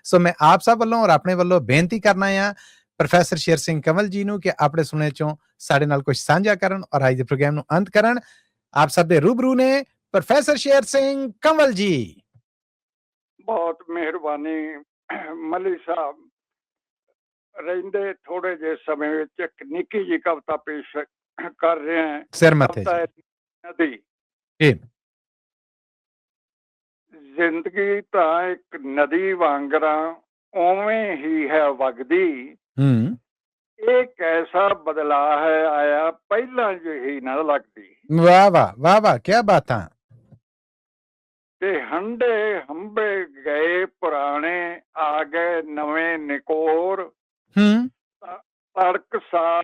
ਸੋ ਮੈਂ ਆਪ ਸਭ ਵੱਲੋਂ ਔਰ ਆਪਣੇ ਵੱਲੋਂ ਬੇਨਤੀ ਕਰਨਾ ਆ ਪ੍ਰੋਫੈਸਰ ਸ਼ੇਰ ਸਿੰਘ ਕੰਵਲ ਜੀ ਨੂੰ ਕਿ ਆਪਣੇ ਸੁਣੇ ਚੋਂ ਸਾਡੇ ਨਾਲ ਕੁਝ ਸਾਂਝਾ ਕਰਨ ਔਰ ਅੱਜ ਦੇ ਪ੍ਰੋਗਰਾਮ ਨੂੰ ਅੰਤ ਕਰਨ। ਆਪ ਸਭ ਦੇ ਰੂਬਰੂ ਨੇ ਪ੍ਰੋਫੈਸਰ ਸ਼ੇਰ ਸਿੰਘ ਕੰਵਲ ਜੀ। ਬਹੁਤ ਮਿਹਰਬਾਨੀ ਮਲੀ ਸਾਹਿਬ। ਰਹਿੰਦੇ ਥੋੜੇ ਜਿਹੇ ਸਮੇਂ ਵਿੱਚ ਇੱਕ ਨਿੱਕੀ ਜਿਹੀ ਕਵਿਤਾ ਪੇਸ਼ ਕਰ ਰਹੇ ਹਾਂ। ਸਿਰ ਮੱਥੇ ਨਦੀ। ਜੀ। ਜ਼ਿੰਦਗੀ ਤਾਂ ਇੱਕ ਨਦੀ ਵਾਂਗਰਾਂ ਉਵੇਂ ਹੀ ਹੈ ਵਗਦੀ। ਇਹ ਕੈਸਾ ਬਦਲਾਅ ਹੈ ਆਇਆ ਪਹਿਲਾਂ ਜਿਹੀ ਨਾ ਲੱਗਦੀ। ਵਾਹ ਵਾਹ ਵਾਹ ਵਾਹ, ਕੀ ਬਾਤਾਂ। ਤੇ ਹੰਡੇ ਹੰਬੇ ਗਏ ਪੁਰਾਣੇ ਆ ਗਏ ਨਵੇਂ ਨਿਕੋਰ। ਤੜਕਸਾਰ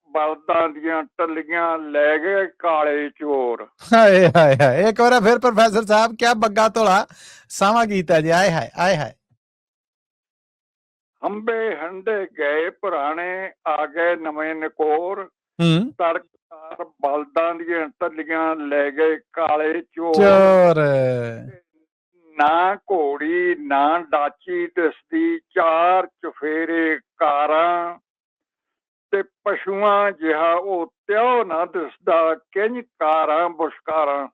ਬਲਦਾਂ ਦੀਆਂ ਟੱਲੀਆਂ ਲੈ ਗਏ ਕਾਲੇ ਚੋਰ। ਹਾਏ ਹਾਏ ਹਾਏ, ਇੱਕ ਵਾਰ ਫਿਰ ਪ੍ਰੋਫੈਸਰ ਸਾਹਿਬ ਕਿਆ ਬੱਗਾ ਧੋਲਾ ਸਾਵਾਂ ਗੀਤ ਹੈ ਜੀ। ਆਏ ਹਾਏ ਆਏ ਹਾਏ। ਹੰਬੇ ਹੰਡੇ ਗਏ ਪੁਰਾਣੇ ਆ ਗਏ ਨਵੇਂ ਨਿਕੋਰ। ਤੜਕਸਾਰ ਬਲਦਾਂ ਦੀਆਂ ਟੱਲੀਆਂ ਲੈ ਗਏ ਕਾਲੇ ਚੋਰ। ਨਾ ਘੋੜੀ ਨਾ ਡਾਚੀ ਦਿਸਦੀ ਚਾਰ ਚੁਫੇਰੇ ਕਾਰਾਂ। ਤੇ ਪਸ਼ੂਆਂ ਜਿਹਾ ਉਹ ਤਿਉ ਨਾ ਦਿਸਦਾ ਕਿੰਝ ਕਾਰਾਂ ਬੁਸ਼ਕਾਰਾਂ।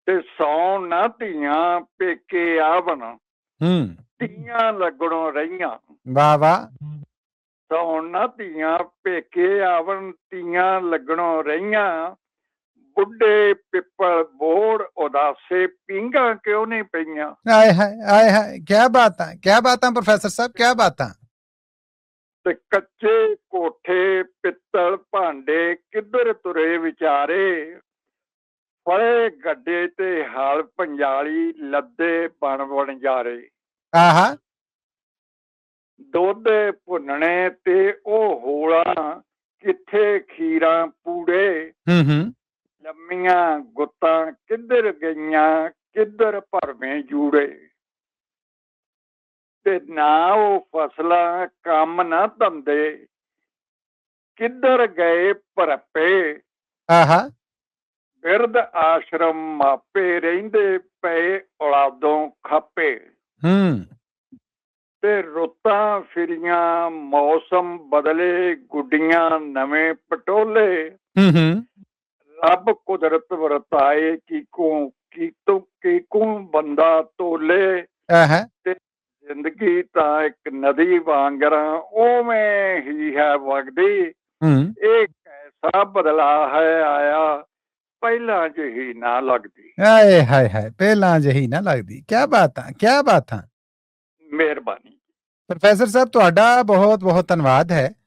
ਤੇ ਸੌਣ ਨਾ ਧੀਆਂ ਪੇਕੇ ਆਵਣ ਧੀਆਂ ਲੱਗਣੋਂ ਰਹੀਆਂ। ਵਾਹ ਵਾਹ। ਸੌਣ ਨਾ ਧੀਆਂ ਪੇਕੇ ਆਵਣ ਧੀਆਂ ਲੱਗਣੋਂ ਰਹੀਆਂ। ਬੁੱਢੇ ਪਿੱਪਲ ਬੋੜ ਉਦਾਸੇ ਪੀਂਘਾਂ ਕਿਉਂ ਨਹੀਂ ਪਈਆਂ। ਆਏ ਹਾਏ ਆਏ ਹਾਏ, ਕਿਆ ਬਾਤਾਂ ਪ੍ਰੋਫੈਸਰ ਸਾਹਿਬ, ਕਿਆ ਬਾਤਾਂ। ਤੇ ਕੱਚੇ ਕੋਠੇ ਪਿੱਤਲ ਭਾਂਡੇ ਕਿੱਧਰ ਤੁਰੇ ਵਿਚਾਰੇ। ਫੜੇ ਗੱਡੇ ਤੇ ਹਲ ਪੰਜਾਲੀ ਲੱਦੇ ਬਣ ਜਾਰੇ। ਦੁੱਧ ਭੁੰਨਣੇ ਤੇ ਉਹ ਹੋਲਾ ਕਿੱਥੇ ਖੀਰਾਂ ਪੂੜੇ। ਲੰਮੀਆਂ ਗੁੱਤਾਂ ਕਿੱਧਰ ਗਈਆਂ ਕਿੱਧਰ ਭਰਵੇਂ ਜੂੜੇ। ਤੇ ਨਾ ਉਹ ਫਸਲਾਂ ਕੰਮ ਨਾ ਧੰਦੇ ਕਿੱਧਰ ਗਏ ਭਰਪੇ। ਬਿਰਧ ਆਸ਼ਰਮ ਮਾਪੇ ਰਹਿੰਦੇ ਪਏ ਔਲਾਦੋਂ ਖੱਪੇ। ਤੇ ਰੁੱਤਾਂ ਫਿਰੀਆਂ ਮੌਸਮ ਬਦਲੇ ਗੁੱਡੀਆਂ ਨਵੇਂ ਪਟੋਲੇ। ਰੱਬ ਕੁਦਰਤ ਵਰਤਾਏ ਕੀਕੂ ਬੰਦਾ ਤੋਲੇ। ਤੇ ਜ਼ਿੰਦਗੀ ਤਾਂ ਇੱਕ ਨਦੀ ਵਾਂਗਰਾਂ ਉਵੇਂ ਹੀ ਹੈ ਵਗਦੀ। ਇਹ ਕੈਸਾ ਬਦਲਾਅ ਹੈ ਆਇਆ ਪਹਿਲਾਂ ਜਿਹੀ ਨਾ ਲੱਗਦੀ। ਹਾਏ ਹਾਏ ਹਾਏ, ਪਹਿਲਾਂ ਜਿਹੀ ਨਾ ਲੱਗਦੀ। ਕਿਆ ਬਾਤਾਂ। ਮਿਹਰਬਾਨੀ ਪ੍ਰੋਫੈਸਰ ਸਾਹਿਬ, ਤੁਹਾਡਾ ਬਹੁਤ ਬਹੁਤ ਧੰਨਵਾਦ ਹੈ।